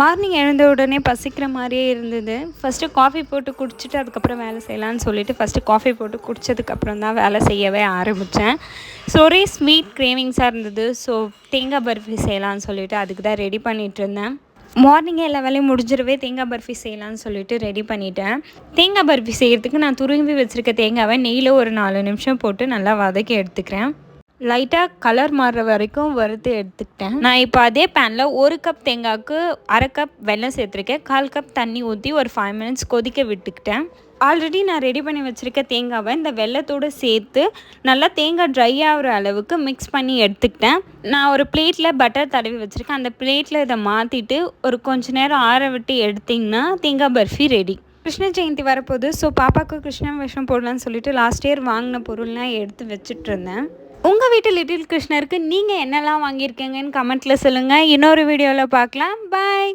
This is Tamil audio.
மார்னிங் எழுந்த உடனே பசிக்கிற மாதிரியே இருந்தது. ஃபஸ்ட்டு காஃபி போட்டு குடிச்சிட்டு அதுக்கப்புறம் வேலை செய்யலான்னு சொல்லிவிட்டு ஃபஸ்ட்டு காஃபி போட்டு குடித்ததுக்கப்புறம் தான் வேலை செய்யவே ஆரம்பித்தேன். ஸோ ஒரே ஸ்வீட் கிரேவிங்ஸாக இருந்தது. ஸோ தேங்காய் பர்ஃபி செய்யலான்னு சொல்லிவிட்டு அதுக்கு தான் ரெடி பண்ணிகிட்ருந்தேன். மார்னிங்கே எல்லா வேலையும் முடிஞ்சிடவே தேங்காய் பர்ஃபி செய்யலான்னு சொல்லிட்டு ரெடி பண்ணிட்டேன். தேங்காய் பர்ஃபி செய்கிறதுக்கு நான் துருவி வச்சுருக்க தேங்காவை நெய்யில் ஒரு 4 நிமிஷம் போட்டு நல்லா வதக்கி எடுத்துக்கிறேன். லைட்டாக கலர் மாறுற வரைக்கும் வறுத்து எடுத்துக்கிட்டேன். நான் இப்போ அதே பேனில் 1 கப் தேங்காய்க்கு 1/2 கப் வெல்லம் சேர்த்துருக்கேன். 1/4 கப் தண்ணி ஊற்றி ஒரு 5 மினிட்ஸ் கொதிக்க விட்டுக்கிட்டேன். ஆல்ரெடி நான் ரெடி பண்ணி வச்சுருக்க தேங்காவை இந்த வெல்லத்தோடு சேர்த்து நல்லா தேங்காய் ட்ரை ஆகிற அளவுக்கு மிக்ஸ் பண்ணி எடுத்துக்கிட்டேன். நான் ஒரு பிளேட்டில் பட்டர் தடவி வச்சுருக்கேன். அந்த பிளேட்டில் இதை மாற்றிட்டு ஒரு கொஞ்ச நேரம் ஆற விட்டு எடுத்திங்கன்னா தேங்காய் பர்ஃபி ரெடி. கிருஷ்ண ஜெயந்தி வரப்போகுது. ஸோ பாப்பாவுக்கு கிருஷ்ண வேஷம் போடலான்னு சொல்லிட்டு லாஸ்ட் இயர் வாங்கின பொருள்லாம் எடுத்து வச்சுட்டு இருந்தேன். உங்கள் வீட்டு லிட்டில் கிருஷ்ணருக்கு நீங்கள் என்னெல்லாம் வாங்கியிருக்கீங்கன்னு கமெண்ட்டில் சொல்லுங்கள். இன்னொரு வீடியோவில் பார்க்கலாம். பாய்.